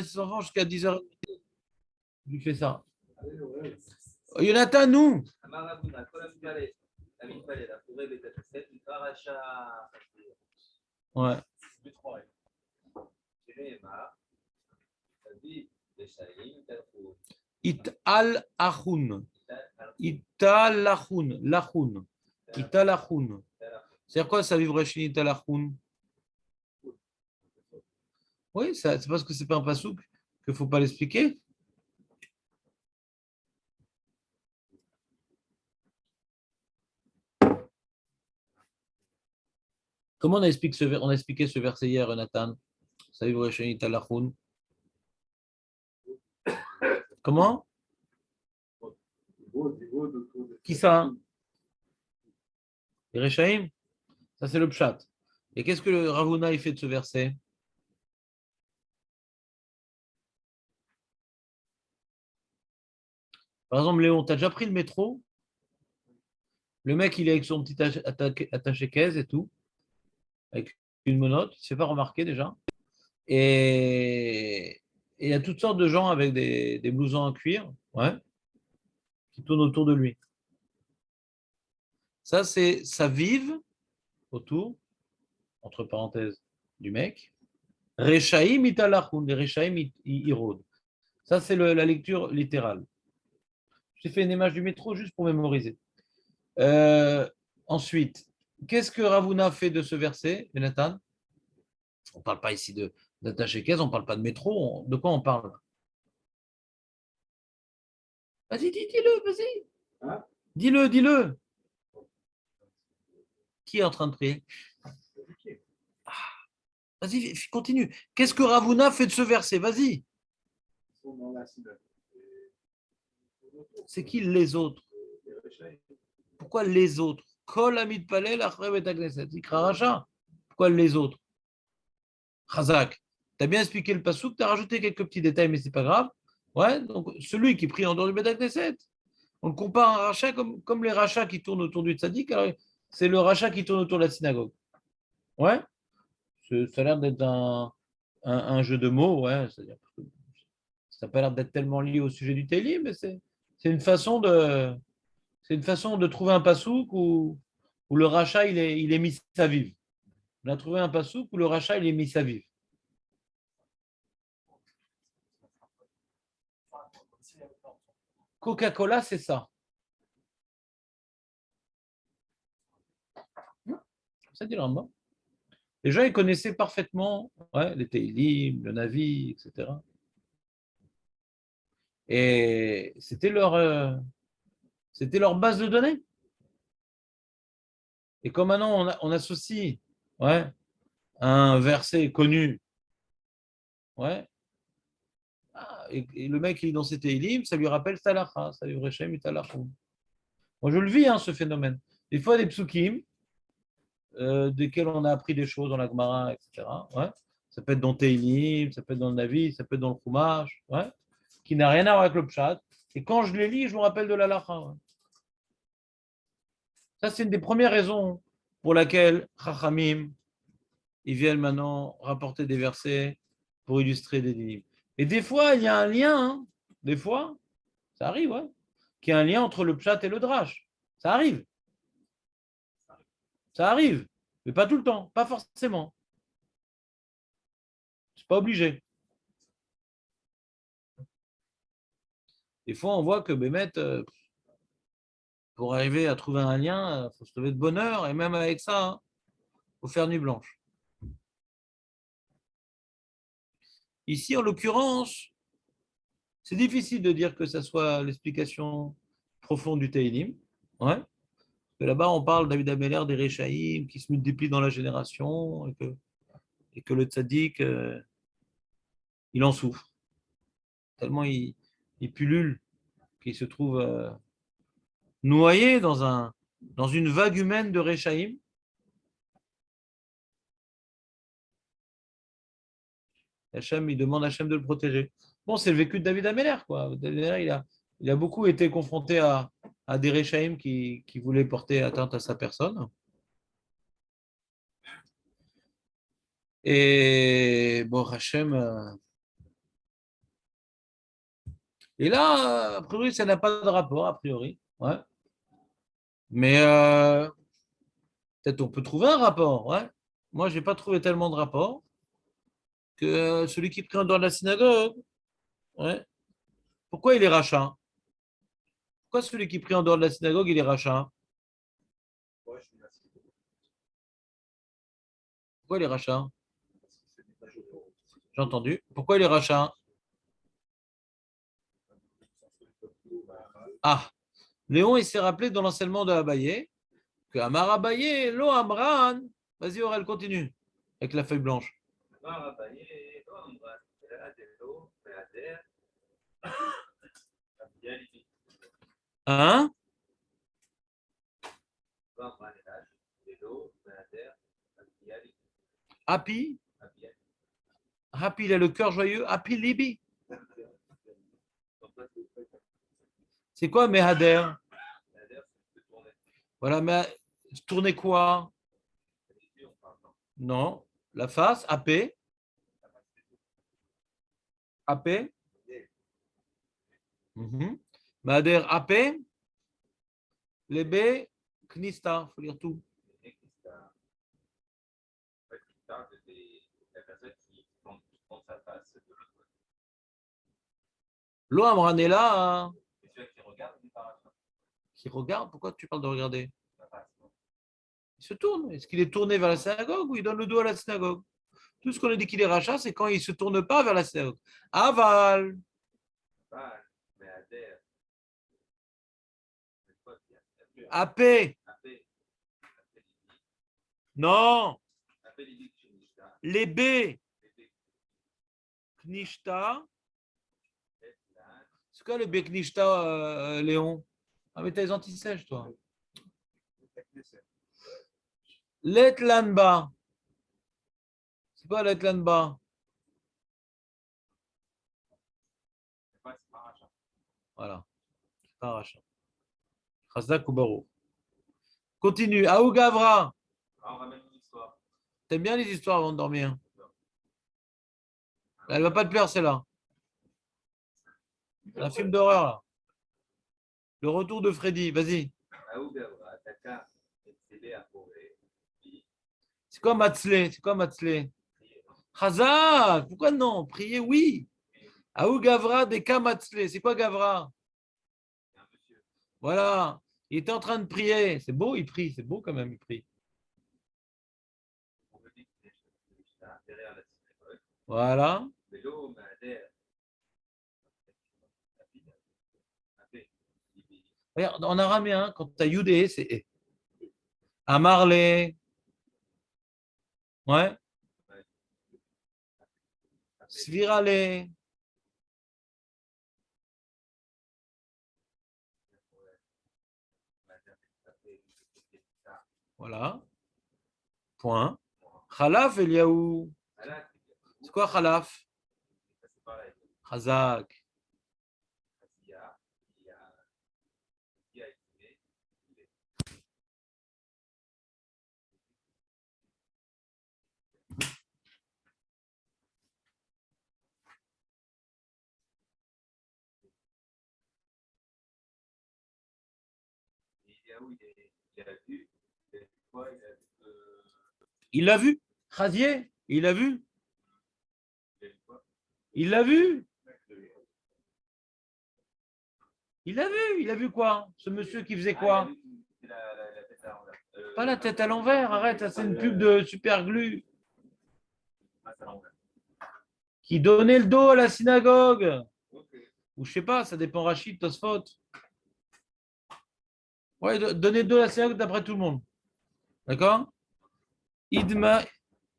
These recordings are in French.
ses enfants jusqu'à 10h. Il fait ça. Jonathan, nous. Ouais. Ital Achoun. Ital Achoun. Lachoun. Ital Achoun. C'est quoi ça vivre chez Ital Achoun? Oui, c'est parce que c'est pas un pasouk qu'il ne faut pas l'expliquer. Comment on a expliqué ce verset hier, Nathan? Ça vivre chez Ital Achoun. Comment? Qui ça? Les Rechaïm? Ça, c'est le pshat. Et qu'est-ce que le Ravuna il fait de ce verset? Par exemple, Léon, tu as déjà pris le métro? Le mec, il est avec son petit attaché-caisse et tout, avec une menotte, il ne se fait pas remarquer déjà. Et il y a toutes sortes de gens avec des blousons en cuir, ouais, qui tournent autour de lui. Ça, c'est ça vive autour, entre parenthèses, du mec. Rechaïm italachun, les Rechaïm ils rôdent. Ça, c'est la lecture littérale. J'ai fait une image du métro juste pour mémoriser. Ensuite, qu'est-ce que Ravuna fait de ce verset, Jonathan? On ne parle pas ici d'attaché caisse, on ne parle pas de métro. De quoi on parle? Vas-y, dis-le, vas-y. Hein? Dis-le, dis-le. Qui est en train de prier? Vas-y, continue. Qu'est-ce que Ravuna fait de ce verset? Vas-y. C'est qui les autres? Pourquoi les autres? Kol Amid Palel, Achrev et Agneset. Pourquoi les autres? Chazak. Tu as bien expliqué le pasouk, tu as rajouté quelques petits détails, mais c'est pas grave. Ouais, donc celui qui prie en dehors du Beth Knesset. On le compare à un rachat comme les rachats qui tournent autour du tzaddik, alors c'est le rachat qui tourne autour de la synagogue. Ouais, ça a l'air d'être un jeu de mots, ouais, c'est-à-dire ça n'a pas l'air d'être tellement lié au sujet du Télim, mais c'est une façon de trouver un pasouk où le rachat il est mis à vivre. On a trouvé un pasouk où le rachat il est mis à vivre. Coca-Cola, c'est ça. Ça dit le Rambam. Les gens, ils connaissaient parfaitement ouais, les Teilim, le Navi, etc. Et c'était leur base de données. Et comme maintenant, on associe ouais, un verset connu, ouais, et le mec, il est dans ses Teilim, ça lui rappelle Talacha, ça lui Rechem et Talachou. Moi, je le vis, hein, ce phénomène. Des fois, des psukim, desquels on a appris des choses dans la Gemara, etc. Ouais. Ça peut être dans Teilim, ça peut être dans le Navi, ça peut être dans le Chumash, ouais, qui n'a rien à voir avec le Pshat. Et quand je les lis, je me rappelle de l'Alacha. Ouais. Ça, c'est une des premières raisons pour laquelle Chachamim, ils viennent maintenant rapporter des versets pour illustrer des dinim. Et des fois, il y a un lien, hein, des fois, ça arrive, ouais, qu'il y a un lien entre le Pshat et le Drash. Ça arrive. Ça arrive. Mais pas tout le temps, pas forcément. C'est pas obligé. Des fois, on voit que Bémet, pour arriver à trouver un lien, il faut se lever de bonne heure, et même avec ça, il faut faire nuit blanche. Ici, en l'occurrence, c'est difficile de dire que ça soit l'explication profonde du Teilim. Ouais. Que là-bas, on parle David Ameller des Réchaïm qui se multiplient dans la génération et que le tzaddik, il en souffre. Tellement il pullule qu'il se trouve noyé dans une vague humaine de Réchaïm. Hachem, il demande à Hachem de le protéger. Bon, c'est le vécu de David Ameller, quoi. David Ameller, il a beaucoup été confronté à des Réchaïm qui voulaient porter atteinte à sa personne. Et bon, Hachem, Et là, a priori, ça n'a pas de rapport, a priori. Ouais. Mais peut-être on peut trouver un rapport. Ouais. Moi, je n'ai pas trouvé tellement de rapport que celui qui prie en dehors de la synagogue. Ouais. Pourquoi il est rachat? Pourquoi celui qui prie en dehors de la synagogue, il est rachat? Pourquoi il est rachat? J'ai entendu. Pourquoi il est rachat? Ah, Léon, il s'est rappelé dans l'enseignement de Abaye que Amar Abaye, lo Amran. Vas-y, Aurel, continue avec la feuille blanche. Hein? Happy? Happy, il a le cœur joyeux. Happy Libi. C'est quoi Mehader? Voilà, mais tourner quoi? Non. La face, AP. AP. Mhm. Mehader, AP. Les B, Knista. Il faut lire tout. Lo Amran est là. Hein. Qui regarde? Pourquoi tu parles de regarder? Il se tourne. Est-ce qu'il est tourné vers la synagogue ou il donne le dos à la synagogue? Tout ce qu'on a dit qu'il est rachat, c'est quand il ne se tourne pas vers la synagogue. Aval. AP. Non. Les B. Knishta. C'est quoi le B Knishta, Léon? Ah, mais t'as les antisèches, toi. Letlanba. C'est quoi Letlanba? Voilà. C'est pas rachat. Chazak ou Barou. Continue. Aou Gavra. T'aimes bien les histoires avant de dormir? Elle va pas te plaire, celle-là. Un film d'horreur, là. Le retour de Freddy. Vas-y. C'est quoi Matzlé? C'est quoi Matzlé? Chazak. Pourquoi non? Prier, oui. Aou Gavra des Kamatzlé. C'est quoi Gavra? Voilà. Il était en train de prier. C'est beau, il prie. C'est beau quand même, il prie. Voilà. Regarde, en araméen, quand tu as Yudé, c'est E. Amarle. Ouais. Svirale. Voilà. Point. Khalaf, Eliaou. C'est quoi Khalaf? Khazak. Il l'a vu. Khadier, il l'a vu. Il l'a vu. Il l'a vu. Il a vu quoi? Ce monsieur qui faisait quoi? Pas la tête à l'envers. Arrête, c'est une pub de Super Glue. Qui donnait le dos à la synagogue. Ou je sais pas, ça dépend Rachid, Tosfot. Ouais, donner le dos à la synagogue d'après tout le monde. D'accord? Idma,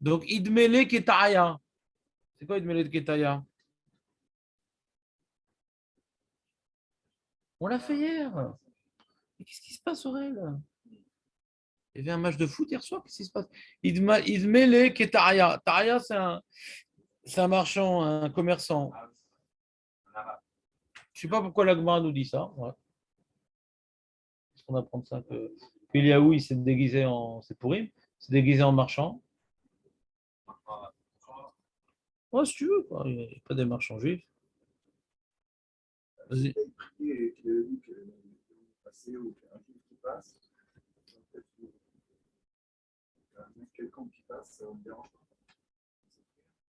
donc Idmele Ketaya. C'est quoi Idmele Ketaya? On l'a fait hier. Mais qu'est-ce qui se passe, Aurel? Il y avait un match de foot hier soir, qu'est-ce qui se passe? Idmele Ketaya. Taya, c'est un marchand, un commerçant. Je ne sais pas pourquoi l'Agmara nous dit ça. Ouais. On apprend ça que Eliaou, il s'est déguisé en. C'est pourri. Il s'est déguisé en marchand. Ouais, si tu veux, quoi. Il n'y a pas des marchands juifs. Vas-y.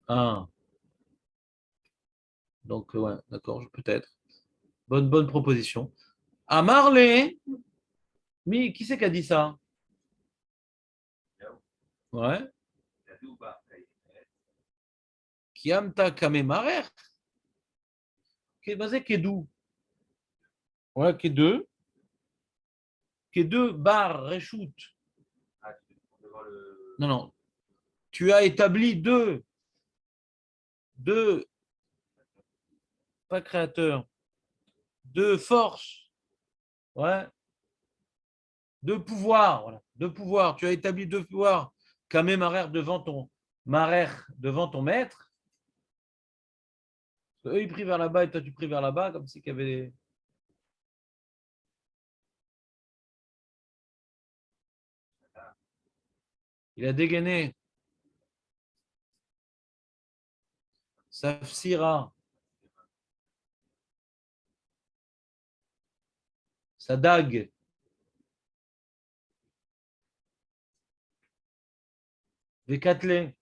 Ah, donc, ouais, d'accord, peut-être. Bonne proposition. À Marley, mais qui c'est qui a dit ça? Ouais. Kiamta Kamemarer. Basé Kedou. Ouais, Kedou bar reshoot. Non, non. Tu as établi deux, pas créateurs, deux forces. Ouais. Deux pouvoirs. Voilà. Deux pouvoirs. Tu as établi deux pouvoirs. Kamemarer devant ton maître. Eux, ils prient vers là-bas et toi, tu pries vers là-bas, comme si qu'il y avait. Il a dégainé. Safsira. Sa dague. Vécatelé.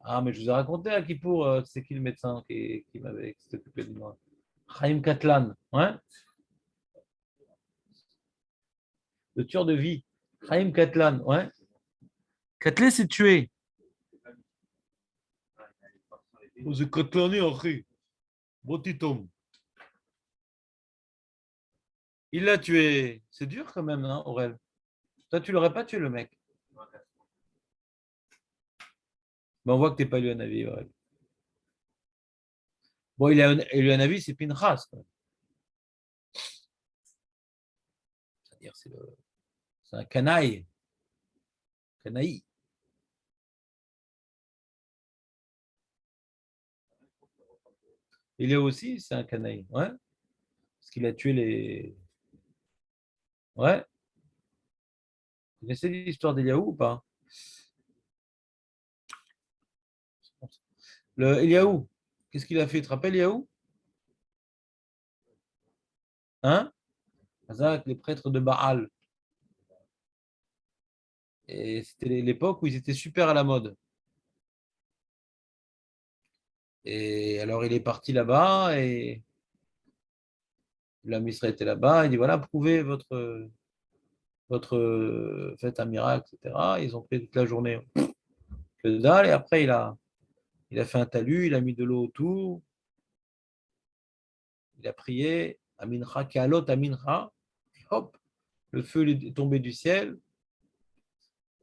Ah, mais je vous ai raconté à Kippour, c'est qui le médecin qui s'est occupé de moi? Chaim Katlan. Ouais. Le tueur de vie. Chaim Katlan. Ouais. Katlé s'est tué. Oh, c'est Katlané, après. Bon petit homme. Il l'a tué. C'est dur quand même, hein, Aurel. Toi, tu l'aurais pas tué, le mec. Mais on voit que tu n'es pas lu un avis, Aurel. Bon, il a lu un avis, c'est Pinchas. C'est-à-dire, c'est un canaille. Canaille. Il est aussi, c'est un canaille. Ouais. Parce qu'il a tué les. Ouais. Vous connaissez l'histoire d'Eliaou ou pas? Le Eliaou, qu'est-ce qu'il a fait? Tu te rappelles Eliaou? Hein? Hazak, les prêtres de Baal. Et c'était l'époque où ils étaient super à la mode. Et alors il est parti là-bas et la ministre était là-bas. Il dit voilà, prouvez faites un miracle, etc. Ils ont pris toute la journée que dalle. Et après, il a fait un talus, il a mis de l'eau autour, il a prié, Amincha, Kealot, Amincha. Hop, le feu est tombé du ciel.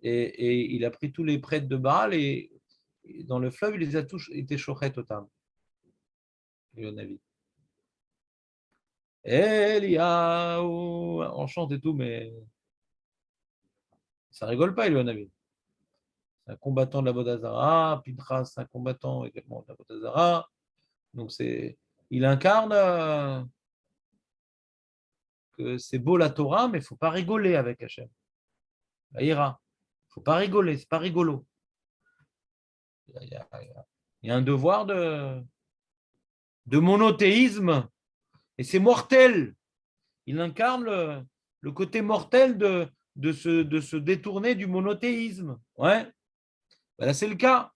Et il a pris tous les prêtres de Baal et dans le fleuve, il les a tous été chochet total. Le Navi. Eliaou, on chante et tout, mais ça rigole pas, le Navi. C'est un combattant de la Bodazara, Pinchas, c'est un combattant également de la Bodazara. Donc il incarne que c'est beau la Torah, mais il ne faut pas rigoler avec Hachem. La ira. Il ne faut pas rigoler, c'est pas rigolo. Il y a un devoir de monothéisme et c'est mortel. Il incarne le côté mortel de se détourner du monothéisme. Ouais, ben là c'est le cas.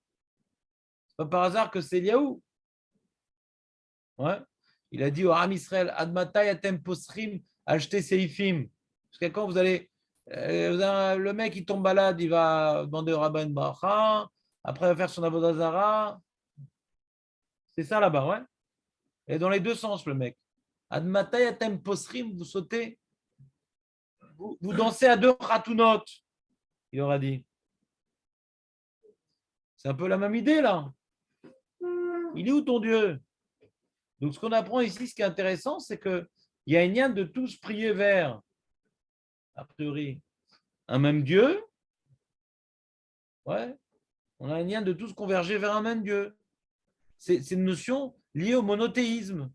C'est pas par hasard que c'est Eliaou. Ouais. Il a dit au Ham Israël, Admatai atem posrim, achetez seifim. Jusqu'à quand vous allez. Le mec, il tombe malade, il va demander au rabbin Bacha, après il va faire son avodazara. C'est ça là-bas, ouais. Et dans les deux sens, le mec. Admatai atem posrim, vous sautez, vous dansez à deux khatounotes, il aura dit. C'est un peu la même idée, là. Il est où ton Dieu? Donc, ce qu'on apprend ici, ce qui est intéressant, c'est qu'il y a un lien de tous prier vers, a priori, un même Dieu. Ouais. On a un lien de tous converger vers un même Dieu. C'est une notion liée au monothéisme.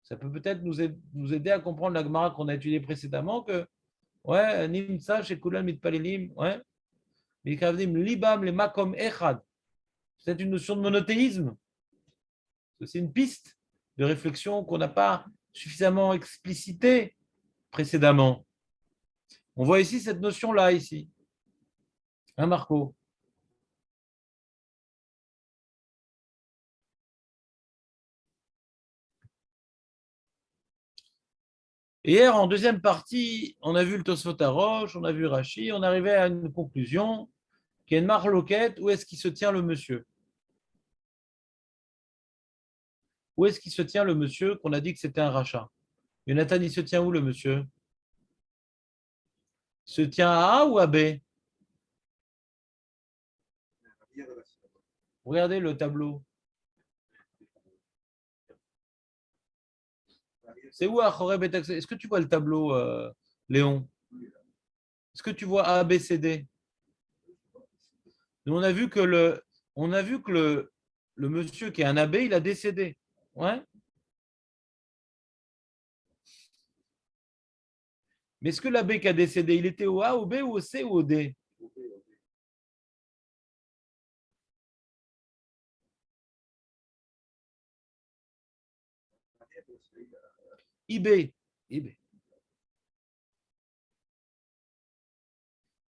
Ça peut peut-être nous aider à comprendre la Gemara qu'on a étudiée précédemment, que, ouais, Nimsa, Shekulan, Mitpalelim, ouais, Mikavdim, Libam, les Makom Echad. peut-être une notion de monothéisme. C'est une piste de réflexion qu'on n'a pas suffisamment explicitée précédemment. On voit ici cette notion-là, ici. Hein, Marco? Et hier, en deuxième partie, on a vu le Tosfot Arosh, on a vu Rashi, on arrivait à une conclusion qui est une marloquette. Où est-ce qu'il se tient le monsieur? Où est-ce qu'il se tient le monsieur qu'on a dit que c'était un rachat? Jonathan, il se tient où le monsieur? Il se tient à A ou à B? Regardez le tableau. C'est où Achoreb et Taxé? Est-ce que tu vois le tableau, Léon? Est-ce que tu vois A, B, C, D? Nous, on a vu que le monsieur qui est un abbé, il a décédé. Ouais. Mais est-ce que l'abbé qui a décédé, il était au A, au B, ou au C ou au D? IB. IB.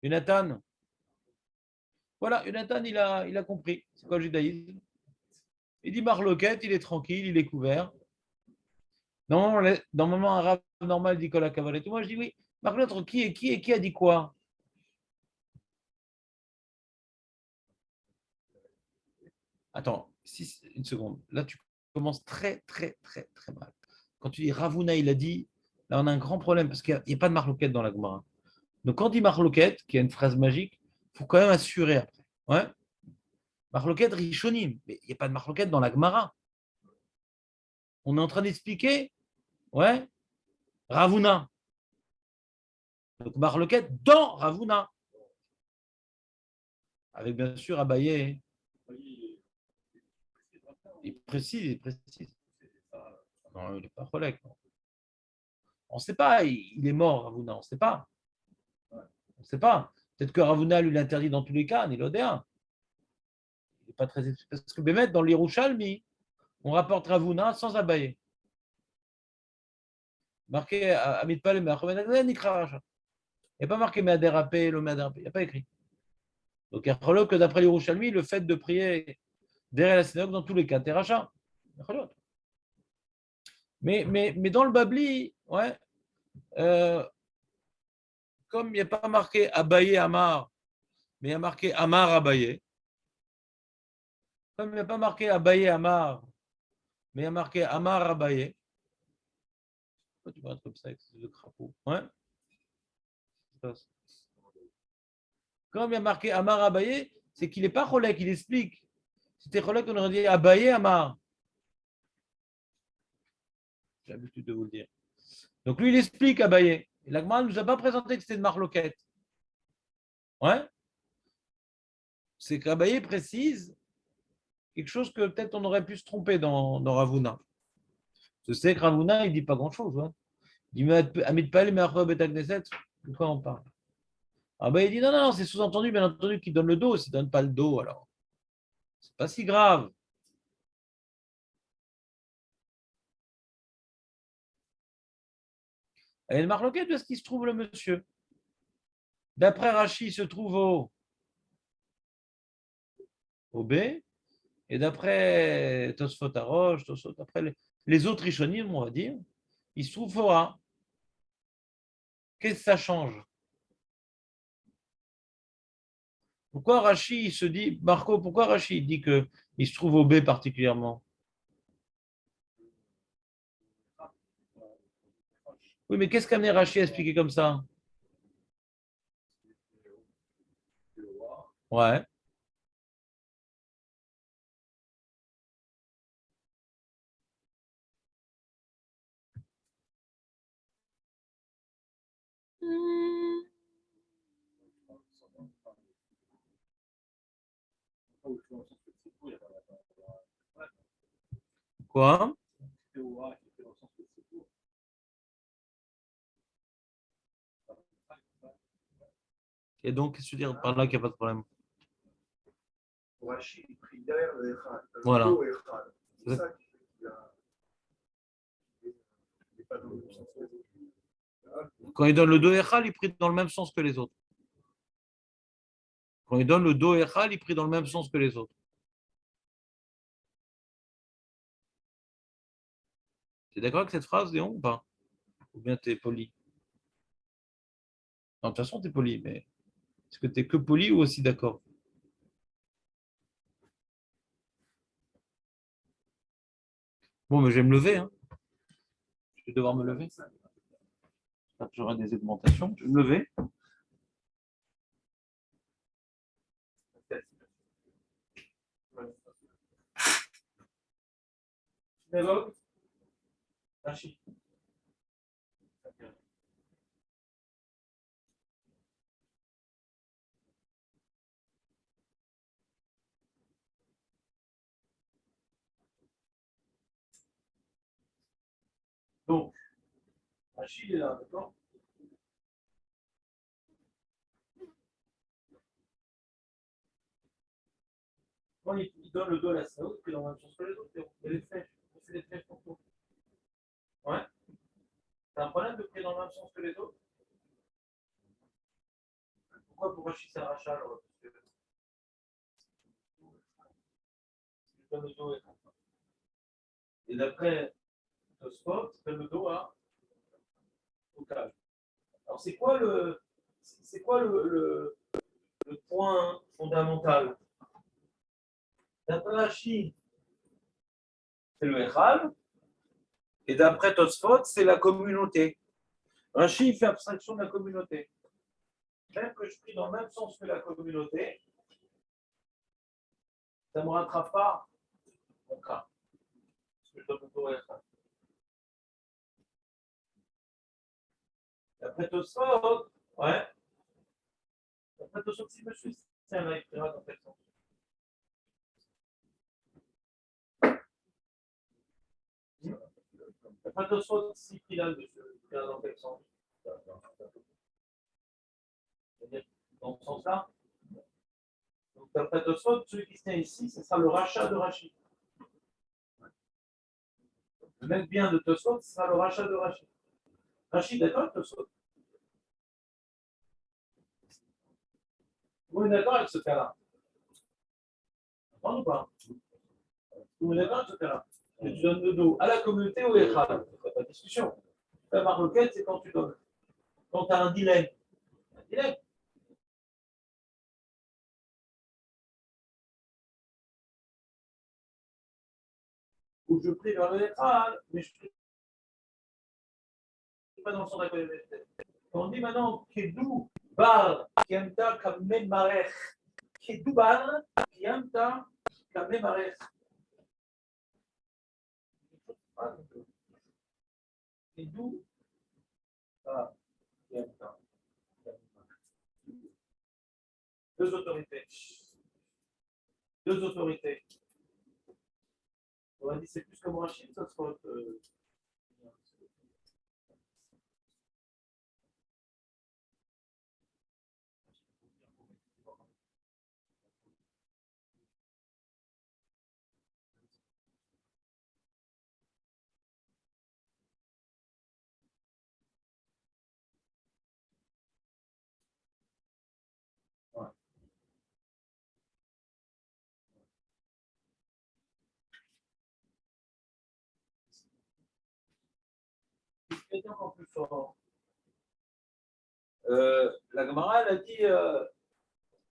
Jonathan. Voilà, Jonathan, il a compris. C'est quoi le judaïsme? Il dit Marloquette, il est tranquille, il est couvert. Normalement, un arabe normal dit Kola Kaval et tout. Moi, je dis oui. Marloquette, qui a dit quoi? Attends, une seconde. Là, tu commences très, très, très, très mal. Quand tu dis Ravuna, il a dit, là, on a un grand problème parce qu'il n'y a pas de marloquette dans la Gemara. Donc, quand on dit marloquette, qui est une phrase magique, il faut quand même assurer après. Ouais. Marloquette Rishonim, mais il n'y a pas de marloquette dans la Gemara. On est en train d'expliquer, ouais, Ravuna. Donc, marloquette dans Ravuna. Avec bien sûr Abaye. Il précise, il précise. Non, il n'est pas relègue. On ne sait pas, il est mort, Ravuna, on ne sait pas. On ne sait pas. Peut-être que Ravuna lui l'interdit dans tous les cas, ni l'Odéa. Il n'est pas très. Parce que Bémet, dans l'Irushalmi, on rapporte Ravuna sans Abaye. Marqué Amit Palem, Nikra Racha. Il n'y a pas marqué Meaderapé, le Meaderapé. Il n'y a pas écrit. Donc, il y a que d'après l'Irushalmi, le fait de prier derrière la synagogue, dans tous les cas, t'es rachat. Mais dans le Babli, ouais, euh, comme il n'y a pas marqué Abaye Amar, mais il y a marqué Amar Abaye, comme il n'y a pas marqué Abaye Amar, mais il y a marqué Amar Abaye, pourquoi tu vas être comme ça avec ce crapaud? Ouais. Comme il y a marqué Amar Abaye, c'est qu'il n'est pas Cholek, il explique. Si c'était Cholek, on aurait dit Abaye Amar. J'ai l'habitude de vous le dire. Donc lui, il explique Abaye. Et l'Agma ne nous a pas présenté que c'était une marloquette. Ouais. C'est qu'Abaye précise quelque chose que peut-être on aurait pu se tromper dans Ravuna. Je sais que Ravuna, il ne dit pas grand-chose. Hein. Il dit Amit Pal, Me'achor Betagneset, de quoi on parle? Ah ben il dit non, non, c'est sous-entendu, bien entendu, qu'il donne le dos. S'il ne donne pas le dos, alors, c'est pas si grave. Et le marloquette, où est-ce qu'il se trouve le monsieur? D'après Rachi, il se trouve au B, et d'après Tosfot Arosh, d'après les autres Rishonim, on va dire, il se trouve au A. Qu'est-ce que ça change? Pourquoi Rachi se dit, Marco, pourquoi Rachi dit qu'il se trouve au B particulièrement? Oui, mais qu'est-ce qu'amené Rachi à expliquer comme ça? Ouais. Quoi? Et donc, qu'est-ce que tu veux dire par là qu'il n'y a pas de problème? Rashi, il prie derrière le Echad. Voilà. C'est ça qui fait qu'il n'est pas dans le même sens que les autres. Quand il donne le dos Echal, il prie dans le même sens que les autres. Quand il donne le dos Echal, il prie dans le même sens que les autres. Tu es d'accord avec cette phrase, Léon, ou pas? Ou bien tu es poli? Non, de toute façon, tu es poli, mais est-ce que tu es que poli ou aussi d'accord? Bon, mais je vais me lever. Hein. Je vais devoir me lever. J'espère que j'aurai des augmentations. Je vais me lever. Synagogue, Rachid. Donc, Rachid est là, d'accord? Quand il donne le dos à la synagogue, il prie dans la même sens que les autres. Il y a les flèches. On fait les flèches pour tout. Ouais. T'as un problème de prier dans le même sens que les autres? Pourquoi pour Rachid c'est un rachat alors? Parce que je donne le dos et d'après Tosfot, c'est le dos à Okal. Alors c'est quoi le point fondamental? D'après Rachid, c'est le Echal, et d'après Tosfot, c'est la communauté. Rachid fait abstraction de la communauté. Même que je prie dans le même sens que la communauté, ça ne me rattrape pas mon cas. Parce que je dois plutôt Echal. D'après Tosfot, ouais. D'après Tosfot, si monsieur, c'est un écrira dans quel sens? D'après Tosfot, si qu'il a monsieur, il dans quel sens? C'est-à-dire dans ce sens-là. Donc, d'après Tosfot, celui qui se tient ici, ce sera le rachat de Rachid. Le mec bien de Tosfot, ce sera le rachat de Rachid. Rachid, d'accord, Tosfot? Vous êtes d'accord avec ce cas-là? Ou pas? Vous êtes d'accord avec ce cas-là? Que tu donnes le dos à la communauté ou à Echad. C'est pas de discussion. La marloquette, c'est quand tu donnes. Quand tu as un dilemme. Un dilemme. Où je prie vers le Echad, mais je ne prie pas dans le sens de la communauté. On dit maintenant, Kedou Bar, Kiamta Kamem Marech. Kedou Bar, Kiamta Kamem Marech. Kedou Bar, Kiamta. Deux autorités. Deux autorités. On a dit c'est plus comme Rachid, ça se vote. Ouais. C'est encore plus fort. La Gemara, elle a dit,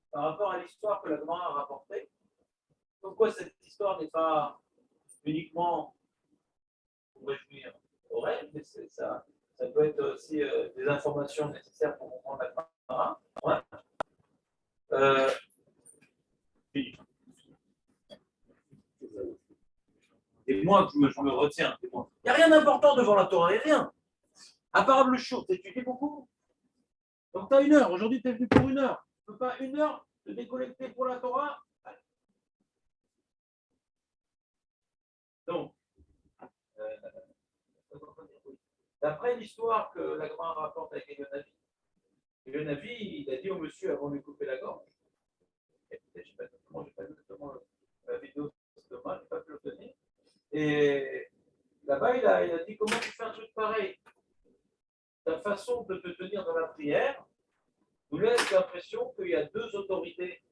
par rapport à l'histoire que la Gemara a rapportée, comme quoi cette histoire n'est pas uniquement pour réjouir au rêve, mais ça peut être aussi des informations nécessaires pour comprendre la Gemara. Ouais. Et moi, je me retiens. Il n'y a rien d'important devant la Torah, et rien. À part le show, tu étudies beaucoup. Donc tu as 1 heure. Aujourd'hui, tu es venu pour 1 heure. Tu ne peux pas 1 heure te déconnecter pour la Torah. Donc, d'après l'histoire que la Gemara rapporte avec Elionavi, il a dit au monsieur avant de lui couper la gorge, autorité. Je ne sais pas exactement, la vidéo de Thomas, je n'ai pas pu l'obtenir. Et là-bas, il a dit comment tu fais un truc pareil. Ta façon de te tenir dans la prière nous laisse l'impression qu'il y a deux autorités.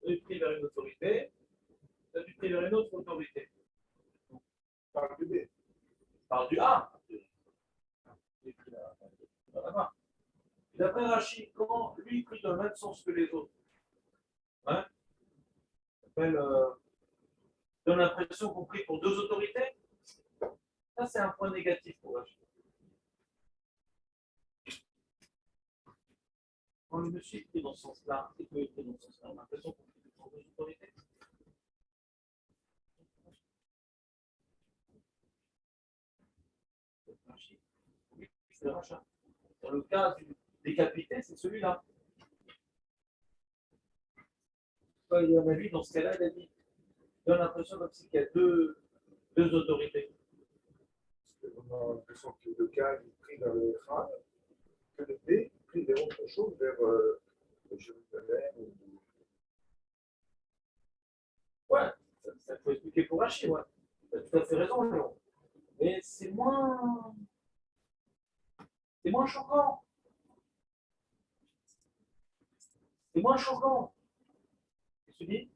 Tu pries vers une autorité, tu pries vers une autre autorité. Par du B. Parle du A. D'après Rachid, quand lui prie dans le même sens que les autres, hein, donne l'impression qu'on prie pour deux autorités. Ça, c'est un point négatif pour Rachid. Quand le monsieur prie dans ce sens-là, et que prie dans ce sens-là, on a l'impression qu'on prie pour deux autorités. Rachid. Oui, c'est Rachat. Dans le cas du décapité, c'est celui-là. Il y a un avis, dans ce cas-là, il a dit, donne l'impression comme s'il y a deux autorités. On a l'impression que le cas, il prie vers le Echad, que le B prie vers autre chose, vers Jérusalem. Ouais, ça faut expliquer pour Rachid, ouais. Tu as tout à fait raison, Léon. Mais c'est moins choquant. C'est moins choquant. Qu'est-ce que tu dis?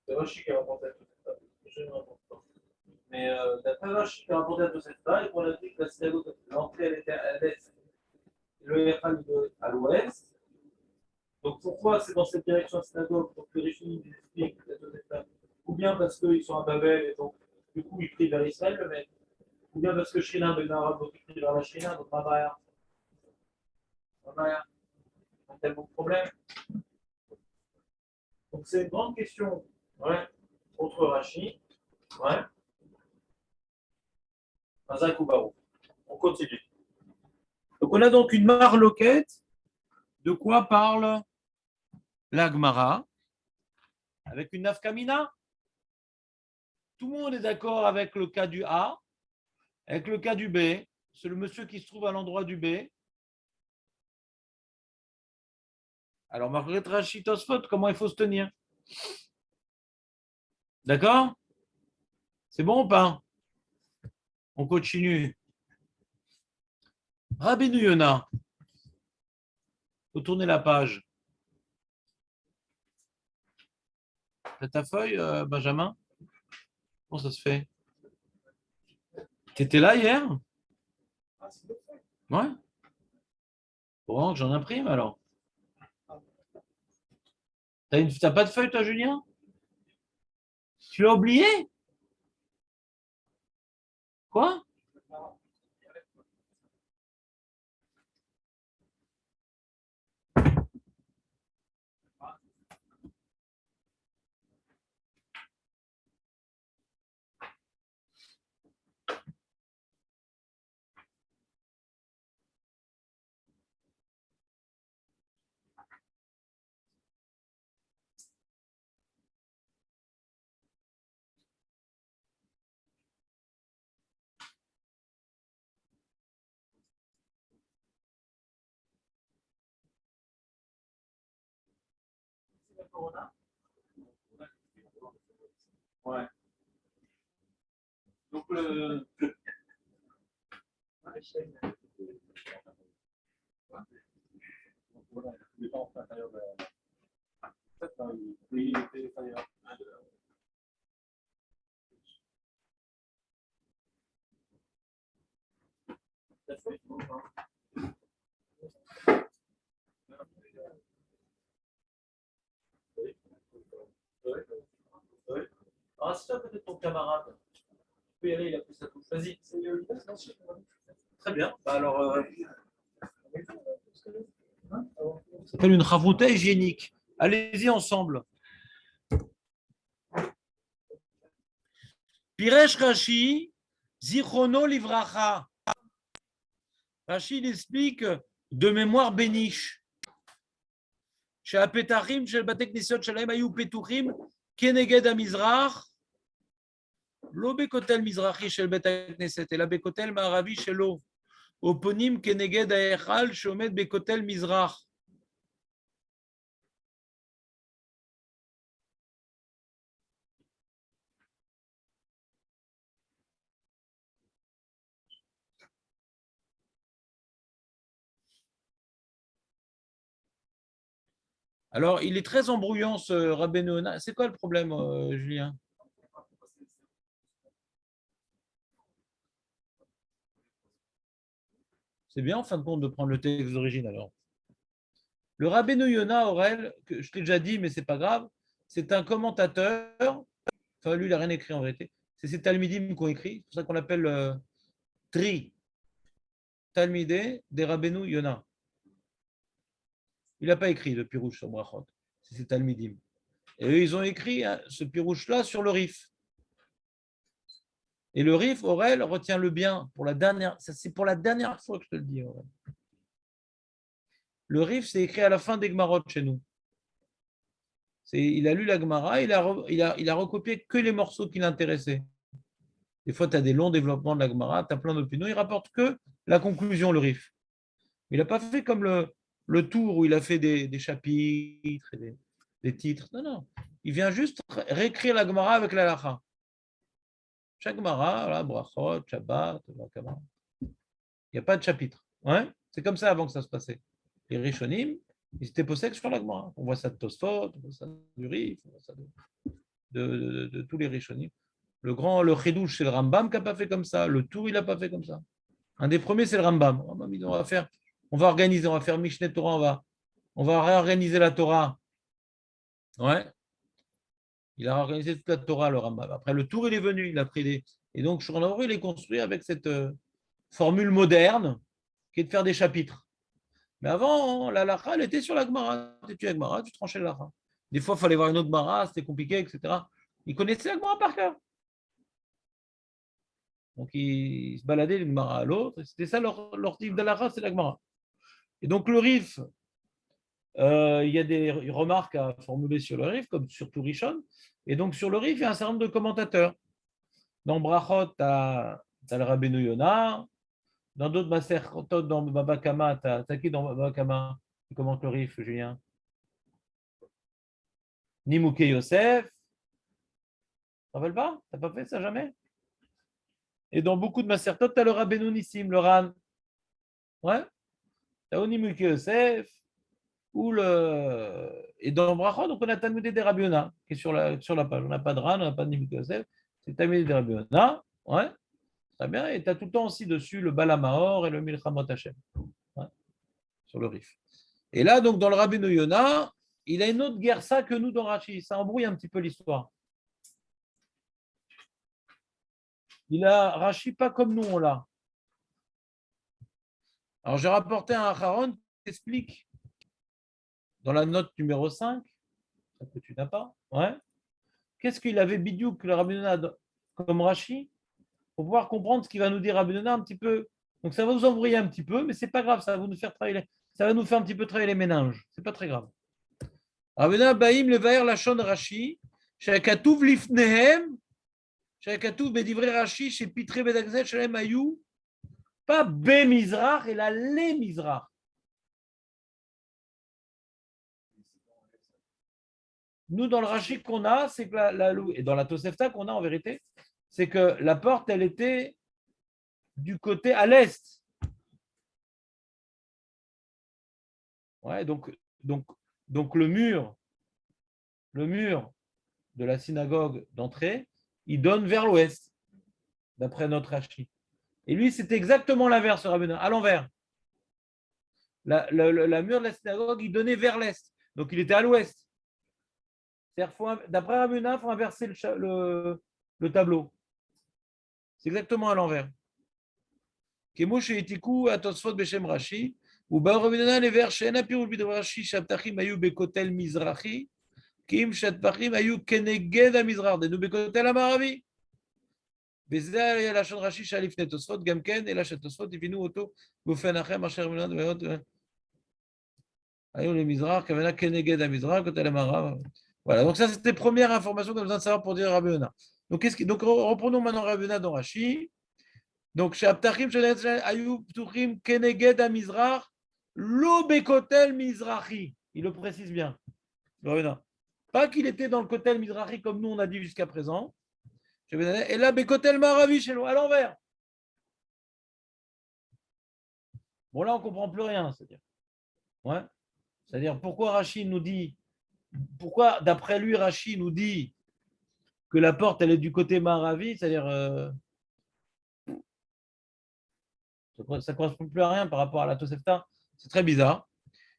C'est Rachid qui a rapporté à tout ça. Mais d'après Rachid qui a rapporté à tout ça, et qu'on a dit que la synagogue, l'entrée, elle était à l'est, le Echad à l'ouest. Donc pourquoi c'est dans cette direction la synagogue? Donc les Rishonim expliquent les deux étapes. Ou bien parce qu'ils sont à Babel et donc du coup ils prient vers Israël, le mec. Ou bien parce que Shrina ben arabe, donc ils prient vers la Shrina, donc Mabaya. Mabaya. Un tel bon problème. Donc c'est une grande question. Ouais. Autre Rashi. Ouais. Azak ou Barou. On continue. Donc on a donc une marloquette. De quoi parle la Gemara? Avec une nafkamina. Tout le monde est d'accord avec le cas du A, avec le cas du B. C'est le monsieur qui se trouve à l'endroit du B. Alors, Margaret Rachid Tosfot, comment il faut se tenir? D'accord? C'est bon ou pas? On continue. Rabbeinu Yona. Il faut tourner la page. T'as ta feuille, Benjamin? Comment ça se fait? T'étais là hier? Ouais. Bon, j'en imprime alors. T'as pas de feuille, toi, Julien? Tu l'as oublié? Quoi? Ouais. Donc, alors, c'est toi peut-être ton camarade. Tu peux y aller, il a pris sa touche. Vas-y. Très bien. Bah, alors, ça s'appelle une chavruta hygiénique. Allez-y ensemble. Piresh Rashi, Zichrono Livracha. Rachid explique de mémoire béniche. Chez Apetachim, chez le Batek Nisiot, chez l'Aïmaïou Petuchim, Keneged Amizrach, lo Bekotel Mizrachi chez le Batek Neset, et la Bekotel Ma'aravi chez l'eau. Oponim Keneged Aechal, Shomed Bekotel Mizrach. Alors, il est très embrouillant ce Rabbeinu Yonah. C'est quoi le problème, Julien? C'est bien, en fin de compte, de prendre le texte d'origine, alors. Le Rabbeinu Yonah, Aurel, que je t'ai déjà dit, mais c'est pas grave, c'est un commentateur. Enfin, lui, il n'a rien écrit en vérité. C'est ces Talmidim qui ont écrit. C'est pour ça qu'on l'appelle Tri, Talmidé des Rabbeinu Yonah. Il n'a pas écrit le Pirouche sur Brachot. C'est ces Talmidim. Et eux, ils ont écrit ce Pirouche-là sur le Rif. Et le Rif, Aurel, retiens-le bien, pour la dernière, c'est pour la dernière fois que je te le dis, Aurel. Le Rif, c'est écrit à la fin des Gmarot chez nous. Il a lu la Gemara, il a recopié que les morceaux qui l'intéressaient. Des fois, tu as des longs développements de la Gemara, tu as plein d'opinions, il rapporte que la conclusion, le Rif. Il n'a pas fait comme le tour où il a fait des chapitres et des titres. Non, non. Il vient juste réécrire la Gemara avec la Lacha. Chaque Gemara, voilà, Brachot, Shabbat, Vakama. Il n'y a pas de chapitre. Ouais, c'est comme ça avant que ça se passait. Les Rishonim, ils étaient possèdés sur la Gemara. On voit ça de Tosfot, on voit ça du Rif, on voit ça de tous les Rishonim. Le Chidouche, c'est le Rambam qui n'a pas fait comme ça. Le Tour, il n'a pas fait comme ça. Un des premiers, c'est le Rambam. On va organiser, on va faire Mishneh Torah, on va réorganiser la Torah. Ouais. Il a organisé toute la Torah, le Rambam. Après, le Tour, il est venu, il a pris des. Et donc, Shulchan il est construit avec cette formule moderne qui est de faire des chapitres. Mais avant, la Lacha, elle était sur la Gemara. Tu étudiais la Gemara, tu tranchais la Lacha. Des fois, il fallait voir une autre Gemara, c'était compliqué, etc. Ils connaissaient la Gemara par cœur. Donc, ils se baladaient d'une Gemara à l'autre. C'était ça leur type de Lacha, c'est la Gemara. Et donc, le Rif, il y a des remarques à formuler sur le Rif, comme sur tout Rishon. Et donc, sur le Rif, il y a un certain nombre de commentateurs. Dans Brachot, tu as le Rabbeinu Yonah. Dans d'autres Maserchotot, dans Baba Kama, tu as qui dans Baba Kama qui commente le Rif, Julien? Nimouké Yosef. Tu te rappelles pas? Tu n'as pas fait ça jamais? Et dans beaucoup de Masertot, tu as le Rabbeinu Nissim, le Ran. Ouais. Tu as Nimouké Yosef. Et dans Brachot, donc on a Talmudé des Rabbi Yonah, qui est sur la page. On n'a pas de Ran, on n'a pas de Nimouké Yosef. C'est Talmudé des Rabbi Yonah. Ouais. Très bien. Et tu as tout le temps aussi dessus le Balamahor et le Milchamot Hashem. Ouais. Sur le Rif. Et là, donc, dans le Rabbeinu Yonah, il a une autre guerre ça que nous dans Rashi. Ça embrouille un petit peu l'histoire. Il a Rashi pas comme nous, on l'a. Alors, j'ai rapporté un Acharon qui explique dans la note numéro 5, que tu n'as pas, ouais. Qu'est-ce qu'il avait bidiouk, le Rabbeinu Yonah, comme Rashi, pour pouvoir comprendre ce qu'il va nous dire Rabbeinu Yonah un petit peu. Donc, ça va vous embrouiller un petit peu, mais c'est pas grave, ça va nous faire un petit peu travailler les méninges. C'est pas très grave. Rabbeinu Baïm le Vaer Lachon Rashi, Shakatouv Lifnehem, Shakatouv Bedivre Rashi, chez Pitre Bedagzet, Shalem Ayou, pas Be Mizrach, et la Le Mizrach. Nous, dans le Rashi qu'on a, c'est que et dans la Tosefta qu'on a en vérité, c'est que la porte, elle était du côté à l'est. Ouais, donc le mur de la synagogue d'entrée, il donne vers l'ouest, d'après notre Rashi. Et lui, c'était exactement l'inverse, Rabbeinu, à l'envers. La mur de la synagogue, il donnait vers l'est. Donc, il était à l'ouest. D'après Rabbeinu, il faut inverser le tableau. C'est exactement à l'envers. Kemoshe etiku atosfot beshem Rashi, ou ba Rabbeinu les vers she'ena pirul bidov Rashi shabtachim ayu bekotel mizrachi, kim shabtachim ayu keneged amizrach, denu bekotel amaravi. וזה היה לשון רש"י שהיה לפני תוספות, גם כן, אלא שתוספות הבינו אותו באופן אחר מאשר היו למזרח, כוונה כנגד המזרח, côté למערב. Voilà, donc ça c'était première information qu'on a besoin de savoir pour dire Rabbi Yonah. Donc reprenons maintenant Rabbi Yonah dans Rashi. Donc שהפתחים של העץ שלהם היו פתוחים כנגד המזרח, לא בכותל מזרחי. Il le précise bien. Pas qu'il était dans le kotel mizrahi comme nous on a dit jusqu'à présent, et là bekotel maravi chez nous, à l'envers. Bon là on comprend plus rien, c'est-à-dire. Ouais. C'est-à-dire pourquoi Rashi nous dit, pourquoi d'après lui Rashi nous dit que la porte elle est du côté maravi, c'est-à-dire ça ne correspond plus à rien par rapport à la Tosefta, c'est très bizarre.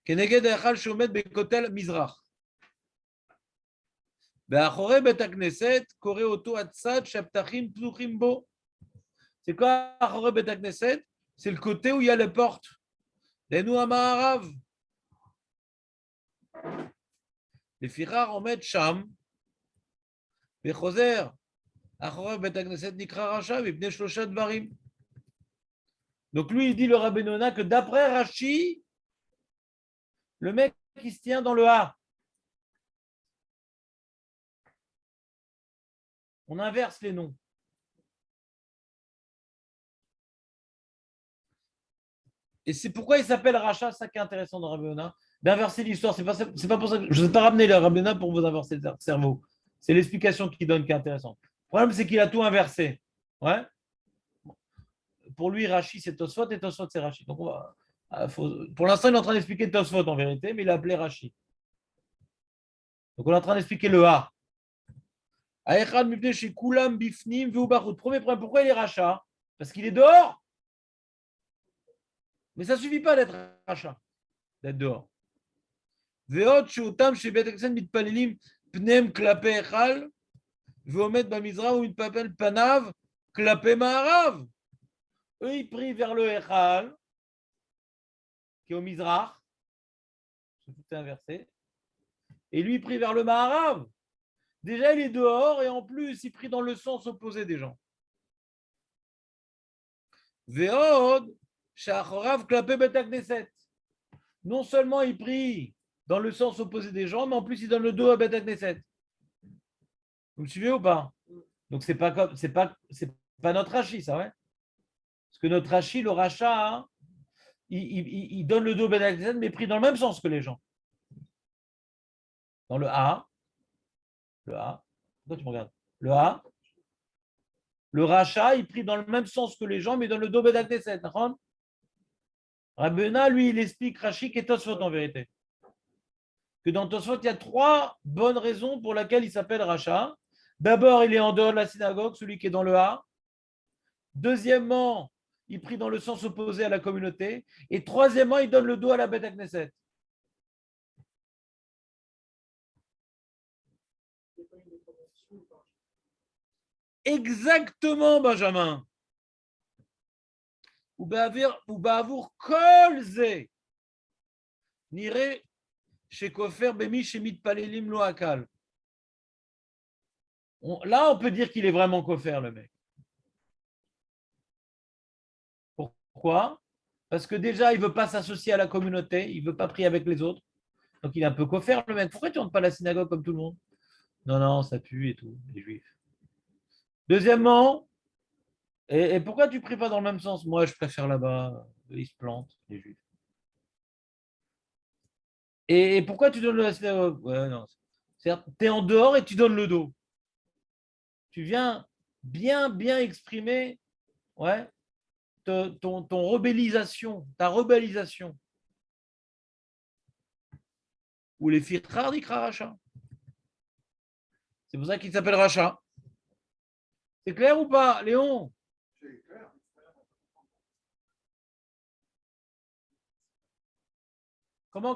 Keneged echal shomed bekotel mizrach. באחורי בית הכנסת קורא אותו הצד שהפתחים פתוחים בו. C'est quoi אחורי בית הכנסת? C'est le côté où il y a les portes. דהיינו המערב. לפיכך עומד שם וחוזר. אחורי בית הכנסת נקרא רשע מפני שלושה דברים. Donc lui il dit le Rabbi Yonah que d'après Rashi, le mec qui se tient dans le A. On inverse les noms. Et c'est pourquoi il s'appelle Racha, ça qui est intéressant dans Rabbi Yonah, d'inverser l'histoire. C'est pas pour ça que je ne vais pas ramener le Rabbi Yonah pour vous inverser le cerveau. C'est l'explication qu'il donne qui est intéressante. Le problème, c'est qu'il a tout inversé. Ouais. Pour lui, Rashi, c'est Tosfot et Tosfot, c'est Rashi. Donc, pour l'instant, il est en train d'expliquer Tosfot en vérité, mais il a appelé Rashi. Donc, on est en train d'expliquer le A. Premier problème, pourquoi il est rachat? Parce qu'il est dehors. Mais ça ne suffit pas d'être rachat, d'être dehors. Eux, ils prient vers le Echal, qui est au Mizrach, c'est inversé, et lui, il prie vers le Maharav. Déjà, il est dehors et en plus, il prie dans le sens opposé des gens. Ve'od, sha'achorav klapé bet hakneset. Non seulement il prie dans le sens opposé des gens, mais en plus, il donne le dos à bet hakneset. Vous me suivez ou pas? Donc, c'est pas notre Rashi, ça, ouais? Parce que notre Rashi, le rachat, hein, il donne le dos à bet hakneset, mais prie dans le même sens que les gens. Dans le A, pourquoi tu me regardes? Le A, le rachat, il prie dans le même sens que les gens, mais dans le dos Bedak Neset. Rabbi Yonah, lui, il explique Rashi et Tosfot en vérité. Que dans Tosfot, il y a 3 bonnes raisons pour lesquelles il s'appelle rachat. D'abord, il est en dehors de la synagogue, celui qui est dans le A. Deuxièmement, il prie dans le sens opposé à la communauté. Et troisièmement, il donne le dos à la Bedak Neset. Exactement, Benjamin. ובעבור כל זה נראה שכופר במי שמתפללים לו הקהל. Là, on peut dire qu'il est vraiment koffer, le mec. Pourquoi? Parce que déjà, il ne veut pas s'associer à la communauté, il ne veut pas prier avec les autres. Donc, il est un peu koffer, le mec. Pourquoi tu ne rentres pas à la synagogue comme tout le monde? Non, ça pue et tout, les juifs. Deuxièmement, et pourquoi tu ne pries pas dans le même sens? Moi, je préfère là-bas, ils se plantent, les juifs. Et pourquoi tu donnes la synagogue? Ouais, non. Tu es en dehors et tu donnes le dos. Tu viens bien exprimer ouais, ton rebellisation, ta rebellisation. Ou les firchar d'Ikra Racha. C'est pour ça qu'il s'appelle Racha. C'est clair ou pas, Léon? C'est clair. Comment?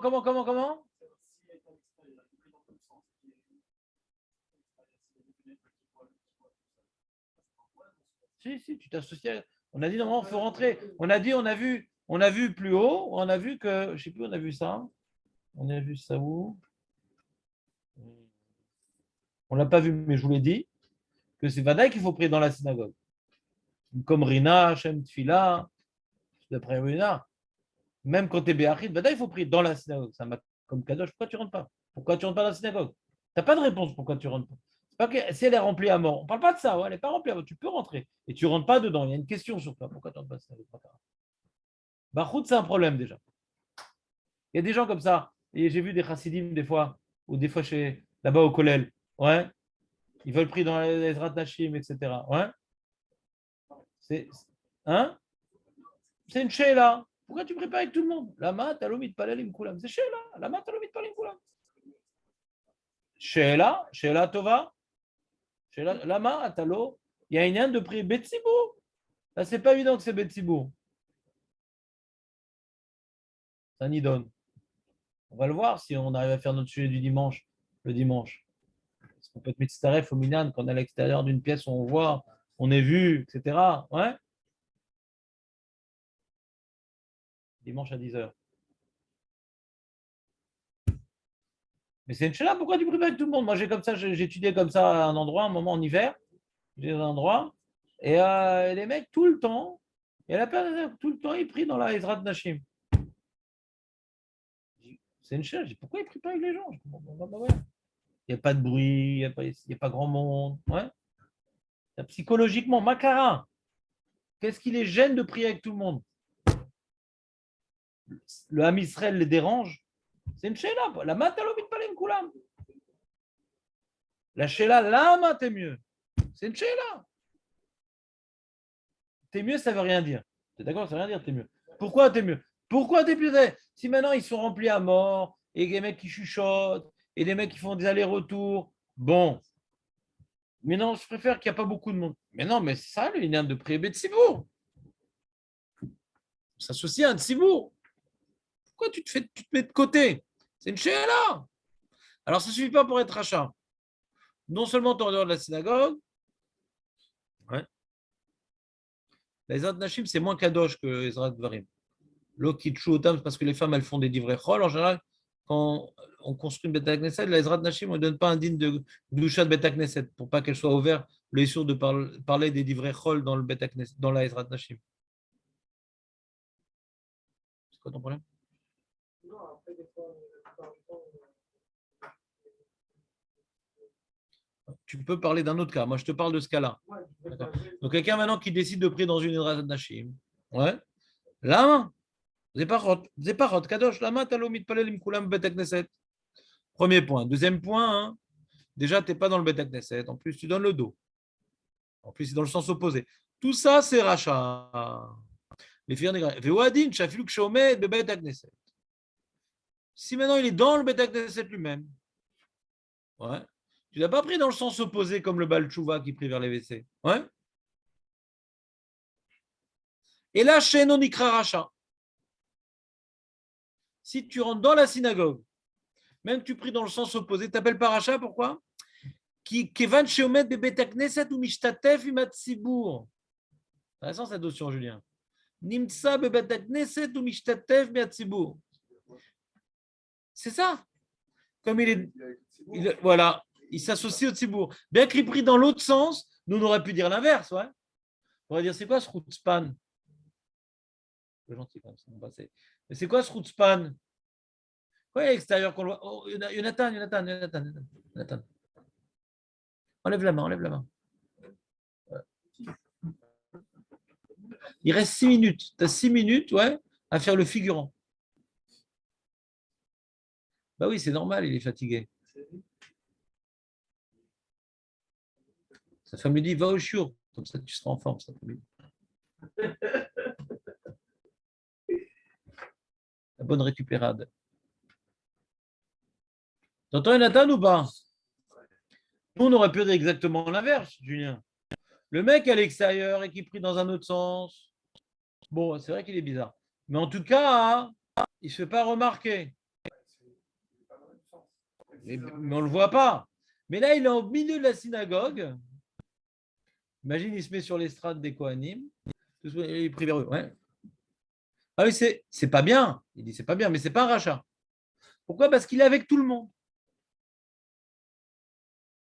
Si, tu t'associes. On a dit normalement, il faut rentrer. On a vu plus haut, on a vu que, je ne sais plus, on a vu ça. On a vu ça où? On ne l'a pas vu, mais je vous l'ai dit, que c'est Vadaï qu'il faut prier dans la synagogue. Comme Rina, Shem Tfila, d'après Rina. Même quand tu es Béachid, il faut prier dans la synagogue. C'est un comme Kadosh. Pourquoi tu ne rentres pas? Pourquoi tu ne rentres pas dans la synagogue? Tu n'as pas de réponse pourquoi tu ne rentres pas. C'est pas que, si elle est remplie à mort, on ne parle pas de ça. Ouais, elle n'est pas remplie à mort. Tu peux rentrer. Et tu ne rentres pas dedans. Il y a une question sur toi. Pourquoi tu ne rentres pas dans la synagogue? Bachout, c'est un problème déjà. Il y a des gens comme ça. Et j'ai vu des chassidim des fois, ou des fois chez là-bas au Kollel. Ouais. Ils veulent prier dans les Ezrat Nashim, etc. Ouais. C'est hein? C'est une sheila. Pourquoi tu prépares avec tout le monde? Lama, talomit, palalim, kulam. C'est sheila. Lama, talomit, palalim, kulam. Sheila, sheila tova. Sheila, lama, atalo. Il y a une de prier Betsibour. Là, c'est pas évident que c'est Betsibour. Ça n'y donne. On va le voir si on arrive à faire notre sujet du dimanche, le dimanche. Est-ce qu'on peut être mitzaref au minan quand on est à l'extérieur d'une pièce où on voit, on est vu, etc. Ouais? Dimanche à 10h. Mais c'est une chéla, pourquoi tu pries pas avec tout le monde? Moi, j'ai comme ça, j'ai étudié comme ça à un endroit, un moment en hiver, j'ai un endroit, et les mecs, tout le temps, et la personne, tout le temps, ils prient dans la Ezrat Nashim. C'est une chéla, je dis, pourquoi ils prient pas avec les gens? Il n'y a pas de bruit, il n'y a pas grand monde. Ouais. Psychologiquement, Makara, qu'est-ce qui les gêne de prier avec tout le monde? Le Ham Israël les dérange? C'est une chéla. La matalovit palem kulam. La chéla, lama, t'es mieux. C'est une chéla. T'es mieux, ça veut rien dire. T'es d'accord, ça veut rien dire, t'es mieux. Pourquoi t'es mieux? Pourquoi t'es plus. Si maintenant ils sont remplis à mort, et des mecs qui chuchotent, et des mecs qui font des allers-retours, bon. Mais non, je préfère qu'il n'y a pas beaucoup de monde. Mais non, mais c'est ça, le de prier de Sibour. S'associer à un Sibour. Pourquoi tu te mets de côté? C'est une chéla. Alors, ça ne suffit pas pour être rachat. Non seulement tu es en dehors de la synagogue, ouais. La Ezrat Nashim, c'est moins kadosh que Ezrat Dvarim. L'okitchoutam, parce que les femmes, elles font des divrei chol. En général, quand on construit une Beth Knesset, la Ezrat Nashim, on ne donne pas un digne de doucha de Beth Knesset pour pas qu'elle soit ouverte le issur de parler des divrei chol dans, dans la Ezrat Nashim. C'est quoi ton problème? Non, après, des fois, tu peux parler d'un autre cas. Moi, je te parle de ce cas-là. Ouais, donc, quelqu'un maintenant qui décide de prier dans une Ezrat Nashim. Ouais. Là, Zeparot, Kadosh, Lama, Talomit, Palelim, Kulam, Bet Knesset. Premier point. Deuxième point, hein, déjà, tu n'es pas dans le Bet Knesset. En plus, tu donnes le dos. En plus, c'est dans le sens opposé. Tout ça, c'est rachat. Les filles Vewadin, Shafiluk Shomed, Bet Knesset. Si maintenant il est dans le Bet Knesset lui-même, ouais, tu l'as pas pris dans le sens opposé comme le Baal Tshuva qui prie vers les WC. Ouais. Et là, chez Nonikra Racha. Si tu rentres dans la synagogue, même que tu pries dans le sens opposé, tu t'appelles pas Racha, pourquoi? Kevan Sheomet Bebet Knesset ou Mishtatef Imatsibour. Intéressant cette notion, Julien. Nimtsa Bebet Knesset ou Mishtatef Imatsibour. C'est ça. Comme voilà, il s'associe au Tzibour. Bien qu'il prie dans l'autre sens, nous on aurait pu dire l'inverse, ouais. On aurait dire c'est quoi ce Routspan? C'est gentil comme ça, mais c'est quoi ce Routspan? Quoi à l'extérieur qu'on voit? Oh, Jonathan. Enlève la main. Il reste 6 minutes. Tu as 6 minutes, ouais, à faire le figurant. Bah oui, c'est normal, il est fatigué. Sa femme lui dit, va au chiour, comme ça tu seras en forme cet après-midi. La bonne récupérade. T'entends Nathan ou pas? Nous, on aurait pu dire exactement l'inverse, Julien. Le mec à l'extérieur et qui prie dans un autre sens. Bon, c'est vrai qu'il est bizarre. Mais en tout cas, il ne se fait pas remarquer. Mais on ne le voit pas. Mais là, il est au milieu de la synagogue. Imagine, il se met sur l'estrade des Kohanim. Il prie vers eux. Ouais. Ah oui, c'est pas bien. Il dit c'est pas bien, mais c'est pas un rachat. Pourquoi? Parce qu'il est avec tout le monde.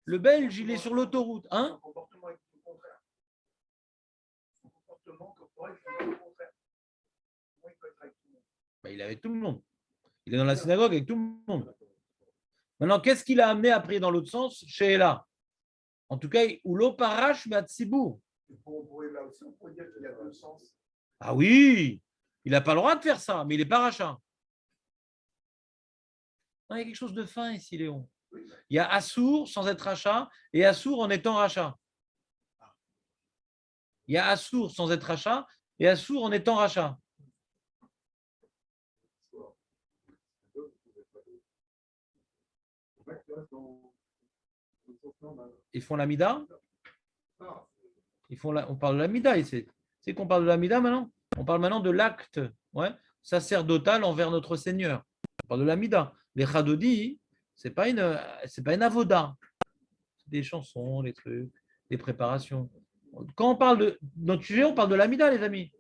Le Belge, il est sur l'autoroute. Hein? Ben, il est avec tout le monde. Il est dans la synagogue avec tout le monde. Maintenant, qu'est-ce qu'il a amené à prier dans l'autre sens chez Ella? En tout cas, ou lo parash matsibour. Ah oui, il n'a pas le droit de faire ça, mais il est paracha. Non, il y a quelque chose de fin ici, Léon. Il y a Assour sans être rachat et Assour en étant rachat. Il y a Assour sans être rachat et Assour en étant rachat. Ils font la mida. On parle de la mida ici. C'est qu'on parle de la mida maintenant. On parle maintenant de l'acte sacerdotal envers notre Seigneur. On parle de la mida. Les chadodi, c'est pas une avoda. C'est des chansons, des trucs, des préparations. Quand on parle de notre sujet, on parle de la mida, les amis.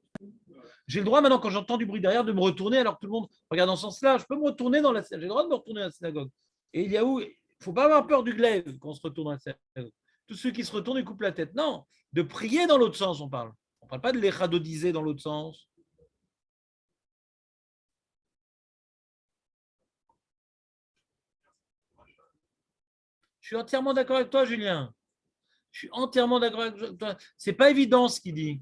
J'ai le droit maintenant, quand j'entends du bruit derrière, de me retourner alors que tout le monde regarde dans ce sens-là. Je peux me retourner dans la synagogue. J'ai le droit de me retourner dans la synagogue. Et il y a où il ne faut pas avoir peur du glaive quand on se retourne dans la synagogue. Tous ceux qui se retournent, ils coupent la tête. Non, de prier dans l'autre sens, on parle. On ne parle pas de l'échadodiser dans l'autre sens. Je suis entièrement d'accord avec toi, Julien. Je suis entièrement d'accord avec toi. C'est pas évident ce qu'il dit.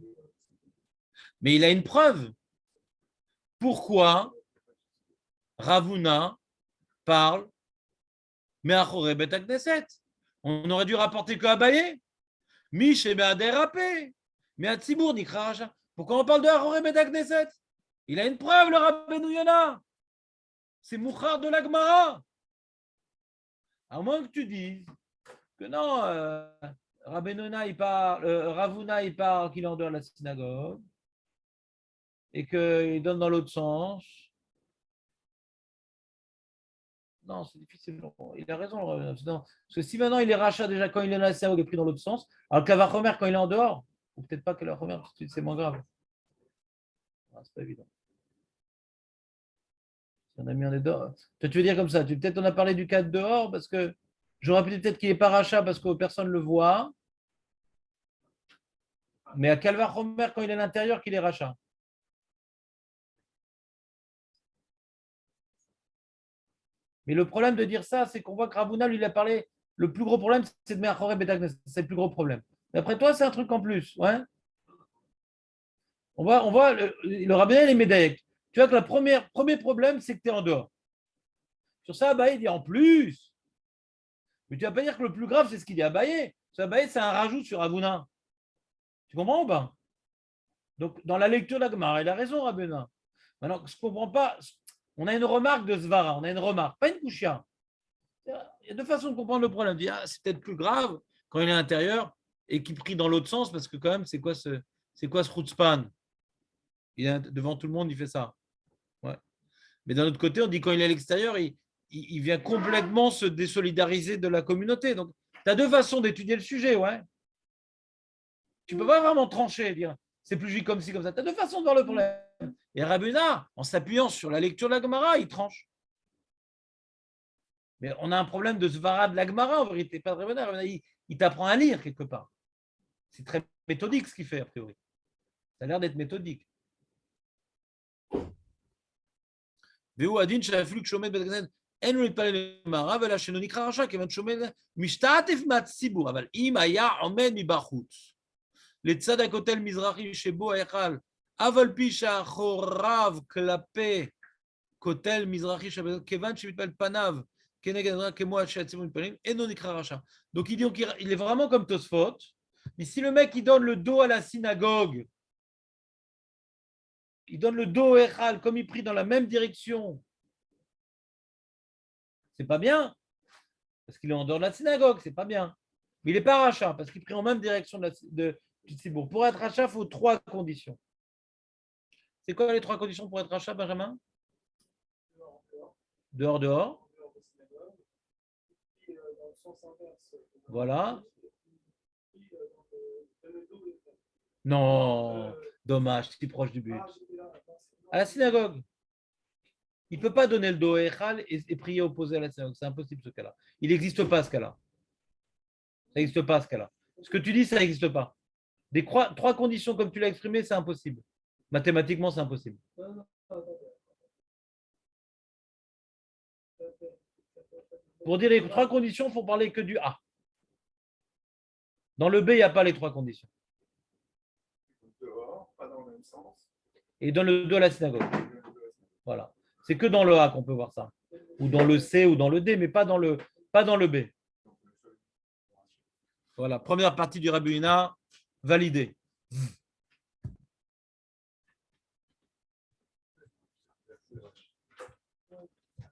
Mais il a une preuve. Pourquoi Ravuna parle Me'achore Bet HaKnesset? On aurait dû rapporter que Abaye. Mish et Me'aderapé. Me'atzibour Nikra Racha. Pourquoi on parle de Achore Bet HaKnesset? Il a une preuve, le Rabbeinu Yona. C'est Mouchar de la Gemara. À moins que tu dises que non, Rabbeinu il parle, Ravuna il parle qu'il est en dehors de la synagogue et qu'il donne dans l'autre sens. Non, c'est difficile. Il a raison. Parce que si maintenant il est rachat déjà quand il est dans la synagogue et pris dans l'autre sens, alors qu'à Vachomer quand il est en dehors, ou peut-être pas que la Vachomer, c'est moins grave. C'est pas évident. Si on a mis un dehors. Toi, tu veux dire comme ça, peut-être on a parlé du cas de dehors parce que j'aurais peut-être qu'il n'est pas rachat parce que personne ne le voit. Mais à Calvar Homer, quand il est à l'intérieur, qu'il est rachat. Mais le problème de dire ça, c'est qu'on voit que Ravuna, lui, il a parlé. Le plus gros problème, c'est de Meachore Betagnes. C'est le plus gros problème. Mais après toi, c'est un truc en plus. Ouais. On voit le rabbin et Médaïek. Tu vois que le premier problème, c'est que tu es en dehors. Sur ça, Abaye dit en plus. Mais tu ne vas pas dire que le plus grave, c'est ce qu'il dit à Abaye. Abaye, c'est un rajout sur Ravuna. Tu comprends ou pas? Donc, dans la lecture d'Agmar, il a raison, Rabbeinu. Maintenant, je ne comprends pas. On a une remarque de Svara, on a une remarque, pas une couchia. Il y a deux façons de comprendre le problème. C'est peut-être plus grave quand il est à l'intérieur et qu'il prie dans l'autre sens, parce que quand même, c'est quoi ce chutzpan? Il est devant tout le monde, il fait ça. Ouais. Mais d'un autre côté, on dit quand il est à l'extérieur, il vient complètement se désolidariser de la communauté. Donc, tu as deux façons d'étudier le sujet, ouais. Tu ne peux pas vraiment trancher, dire c'est plus juste comme ci, comme ça. Tu as deux façons de voir le problème. Et Rabbeinu, en s'appuyant sur la lecture de la Gemara, il tranche. Mais on a un problème de Svara de la Gemara, en vérité, pas de Rabbeinu. Il t'apprend à lire quelque part. C'est très méthodique ce qu'il fait, a priori. Ça a l'air d'être méthodique. והוא הדין שאפילו כשעומד בית הכנסת אין לו להתפלל למערב, אלא שאינו נקרא רשע, כיוון שעומד משתתף מהציבור, אבל אם היה עומד מבחוץ, לצד הכותל מזרחי שבו ההיכל, אף על פי שאחוריו כלפי כותל מזרחי, כיוון שמתפלל פניו כנגד הדבר כמו שהציבור מתפללים, אינו נקרא רשע. Donc il est vraiment comme Tosfot, mais si le mec il donne le dos à la synagogue, il donne le dos au Echal, comme il prie dans la même direction, c'est pas bien, parce qu'il est en dehors de la synagogue, c'est pas bien. Mais il n'est pas rachat, parce qu'il prie en même direction du Tzibour. Pour être rachat, il faut trois conditions. C'est quoi les trois conditions pour être rachat, Benjamin? Dehors, dehors. Voilà. Non, dommage, si proche du but. À la synagogue. Il ne peut pas donner le dos à Echal et prier opposé à la synagogue. C'est impossible ce cas-là. Il n'existe pas ce cas-là. Ça n'existe pas ce cas-là. Ce que tu dis, ça n'existe pas. Trois conditions comme tu l'as exprimé, c'est impossible. Mathématiquement, c'est impossible. Pour dire les trois conditions, il ne faut parler que du A. Dans le B, il n'y a pas les trois conditions. Dehors, pas dans le même sens. Et dans le 2 à la synagogue. Voilà. C'est que dans le A qu'on peut voir ça. Ou dans le C ou dans le D, mais pas dans le B. Voilà, première partie du Rabbi Huna, validée.